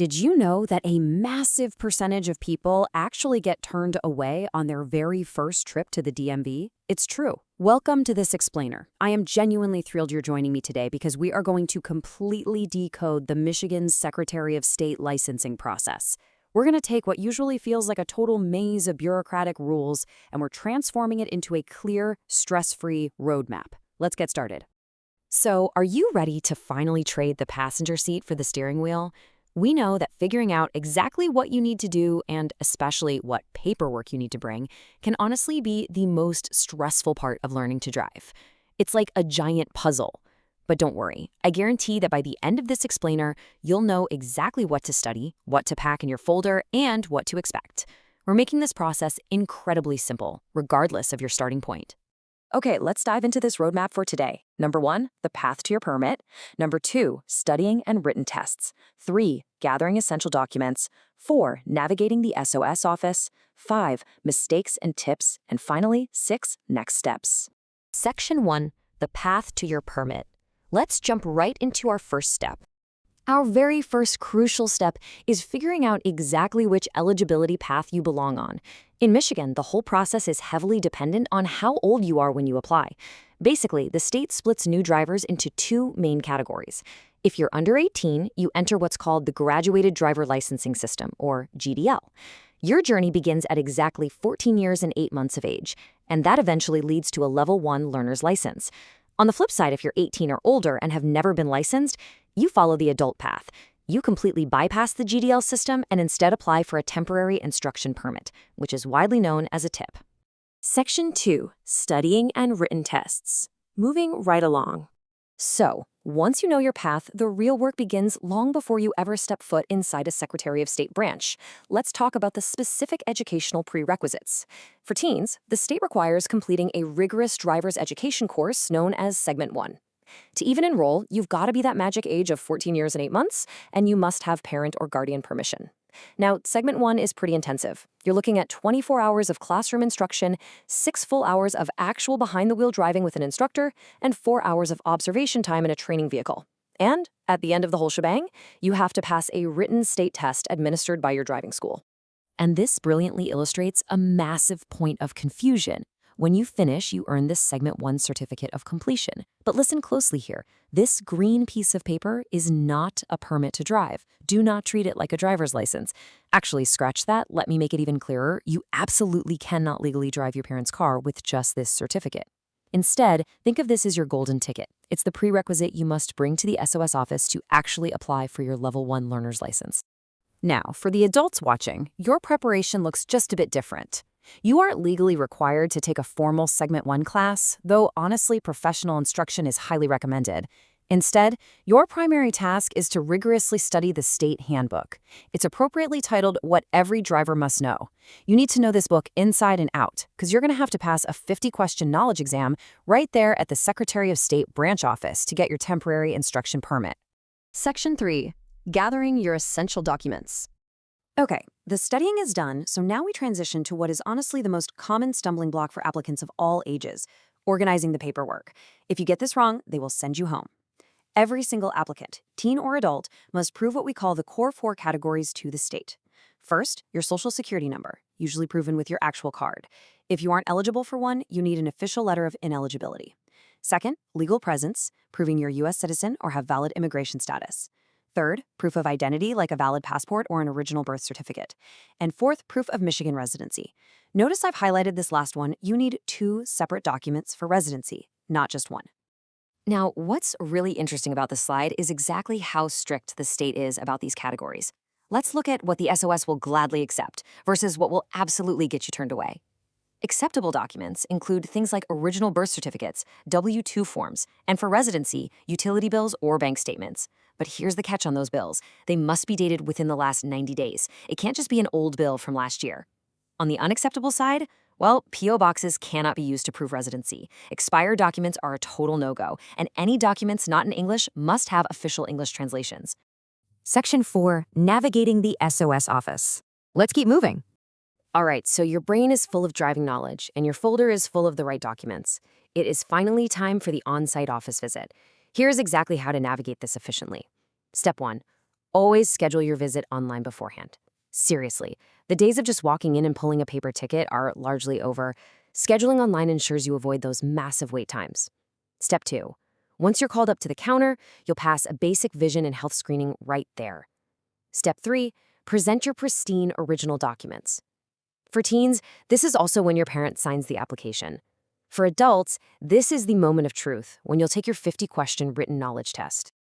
Did you know that a massive percentage of people actually get turned away on their very first trip to the DMV? It's true. Welcome to this explainer. I am genuinely thrilled you're joining me today because we are going to completely decode the Michigan's Secretary of State licensing process. We're going to take what usually feels like a total maze of bureaucratic rules and we're transforming it into a clear, stress-free roadmap. Let's get started. So, are you ready to finally trade the passenger seat for the steering wheel? We know that figuring out exactly what you need to do, and especially what paperwork you need to bring, can honestly be the most stressful part of learning to drive. It's like a giant puzzle. But don't worry, I guarantee that by the end of this explainer, you'll know exactly what to study, what to pack in your folder, and what to expect. We're making this process incredibly simple, regardless of your starting point. Okay, let's dive into this roadmap for today. Number 1, the path to your permit. Number 2, studying and written tests. 3, gathering essential documents. 4, navigating the SOS office. 5, mistakes and tips. And finally, 6, next steps. Section 1, the path to your permit. Let's jump right into our first step. Our very first crucial step is figuring out exactly which eligibility path you belong on. In Michigan, the whole process is heavily dependent on how old you are when you apply. Basically, the state splits new drivers into 2 main categories. If you're under 18, you enter what's called the Graduated Driver Licensing System, or GDL. Your journey begins at exactly 14 years and 8 months of age, and that eventually leads to a Level 1 learner's license. On the flip side, if you're 18 or older and have never been licensed, you follow the adult path. You completely bypass the GDL system and instead apply for a temporary instruction permit, which is widely known as a TIP. Section 2, studying and written tests. Moving right along. So, once you know your path, the real work begins long before you ever step foot inside a Secretary of State branch. Let's talk about the specific educational prerequisites. For teens, the state requires completing a rigorous driver's education course known as Segment 1. To even enroll, you've got to be that magic age of 14 years and 8 months, and you must have parent or guardian permission. Now, Segment 1 is pretty intensive. You're looking at 24 hours of classroom instruction, 6 full hours of actual behind-the-wheel driving with an instructor, and 4 hours of observation time in a training vehicle. And at the end of the whole shebang, you have to pass a written state test administered by your driving school. And this brilliantly illustrates a massive point of confusion. When you finish, you earn this Segment 1 certificate of completion. But listen closely here. This green piece of paper is not a permit to drive. Do not treat it like a driver's license. Actually, scratch that. Let me make it even clearer. You absolutely cannot legally drive your parents' car with just this certificate. Instead, think of this as your golden ticket. It's the prerequisite you must bring to the SOS office to actually apply for your Level 1 learner's license. Now, for the adults watching, your preparation looks just a bit different. You aren't legally required to take a formal Segment 1 class, though honestly, professional instruction is highly recommended. Instead, your primary task is to rigorously study the state handbook. It's appropriately titled What Every Driver Must Know. You need to know this book inside and out, because you're going to have to pass a 50-question knowledge exam right there at the Secretary of State branch office to get your temporary instruction permit. Section 3, gathering your essential documents. Okay, the studying is done, so now we transition to what is honestly the most common stumbling block for applicants of all ages, organizing the paperwork. If you get this wrong, they will send you home. Every single applicant, teen or adult, must prove what we call the core 4 categories to the state. First, your social security number, usually proven with your actual card. If you aren't eligible for one, you need an official letter of ineligibility. Second, legal presence, proving you're a U.S. citizen or have valid immigration status. Third, proof of identity like a valid passport or an original birth certificate. And fourth, proof of Michigan residency. Notice I've highlighted this last one. You need 2 separate documents for residency, not just one. Now, what's really interesting about this slide is exactly how strict the state is about these categories. Let's look at what the SOS will gladly accept versus what will absolutely get you turned away. Acceptable documents include things like original birth certificates, W-2 forms, and for residency, utility bills or bank statements. But here's the catch on those bills. They must be dated within the last 90 days. It can't just be an old bill from last year. On the unacceptable side, well, P.O. boxes cannot be used to prove residency. Expired documents are a total no-go, and any documents not in English must have official English translations. Section 4, navigating the SOS office. Let's keep moving. All right, so your brain is full of driving knowledge, and your folder is full of the right documents. It is finally time for the on-site office visit. Here's exactly how to navigate this efficiently. Step 1. Always schedule your visit online beforehand. Seriously, the days of just walking in and pulling a paper ticket are largely over. Scheduling online ensures you avoid those massive wait times. Step 2. Once you're called up to the counter, you'll pass a basic vision and health screening right there. Step 3. Present your pristine original documents. For teens, this is also when your parent signs the application. For adults, this is the moment of truth, when you'll take your 50-question written knowledge test.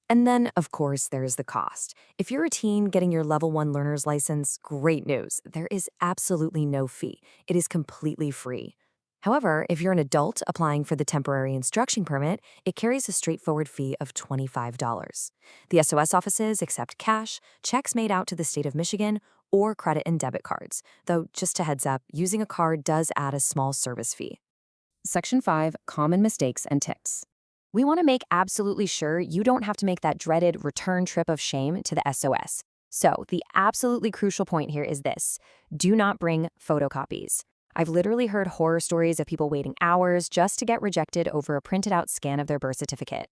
And then, of course, there is the cost. If you're a teen getting your Level 1 learner's license, great news. There is absolutely no fee. It is completely free. However, if you're an adult applying for the temporary instruction permit, it carries a straightforward fee of $25. The SOS offices accept cash, checks made out to the state of Michigan, or credit and debit cards, though just a heads up, using a card does add a small service fee. Section 5, Common Mistakes and Tips. We want to make absolutely sure you don't have to make that dreaded return trip of shame to the SOS. So the absolutely crucial point here is this: do not bring photocopies. I've literally heard horror stories of people waiting hours just to get rejected over a printed out scan of their birth certificate.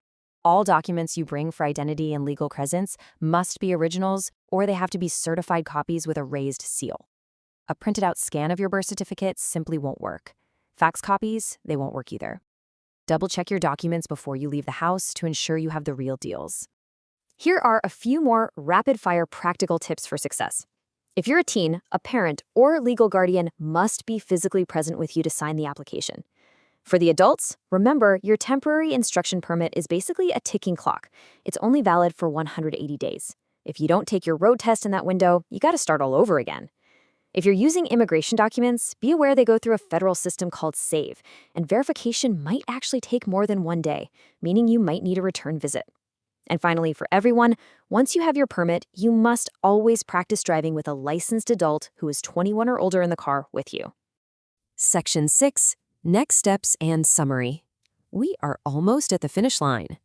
All documents you bring for identity and legal presence must be originals, or they have to be certified copies with a raised seal. A printed out scan of your birth certificate simply won't work. Fax copies, they won't work either. Double-check your documents before you leave the house to ensure you have the real deals. Here are a few more rapid-fire practical tips for success. If you're a teen, a parent, or legal guardian must be physically present with you to sign the application. For the adults, remember your temporary instruction permit is basically a ticking clock. It's only valid for 180 days. If you don't take your road test in that window, you got to start all over again. If you're using immigration documents, be aware they go through a federal system called SAVE, and verification might actually take more than one day, meaning you might need a return visit. And finally, for everyone, once you have your permit, you must always practice driving with a licensed adult who is 21 or older in the car with you. Section 6, Next Steps and Summary. We are almost at the finish line.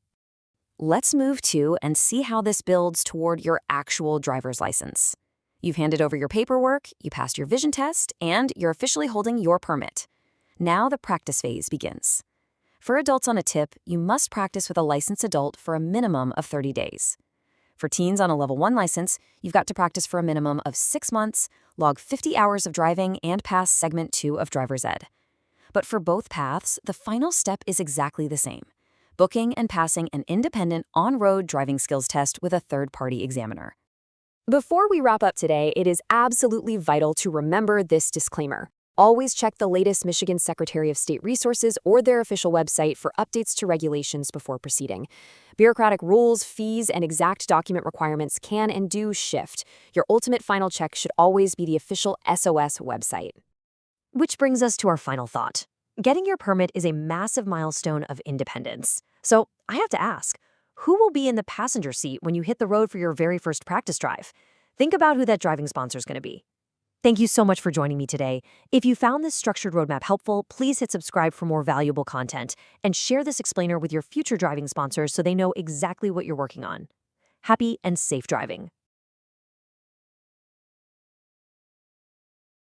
Let's move to and see how this builds toward your actual driver's license. You've handed over your paperwork, you passed your vision test, and you're officially holding your permit. Now the practice phase begins. For adults on a tip, you must practice with a licensed adult for a minimum of 30 days. For teens on a Level 1 license, you've got to practice for a minimum of 6 months, log 50 hours of driving, and pass Segment 2 of Driver's Ed. But for both paths, the final step is exactly the same: booking and passing an independent on-road driving skills test with a third-party examiner. Before we wrap up today, it is absolutely vital to remember this disclaimer. Always check the latest Michigan Secretary of State resources or their official website for updates to regulations before proceeding. Bureaucratic rules, fees, and exact document requirements can and do shift. Your ultimate final check should always be the official SOS website. Which brings us to our final thought. Getting your permit is a massive milestone of independence. So I have to ask, who will be in the passenger seat when you hit the road for your very first practice drive? Think about who that driving sponsor is going to be. Thank you so much for joining me today. If you found this structured roadmap helpful, please hit subscribe for more valuable content and share this explainer with your future driving sponsors so they know exactly what you're working on. Happy and safe driving.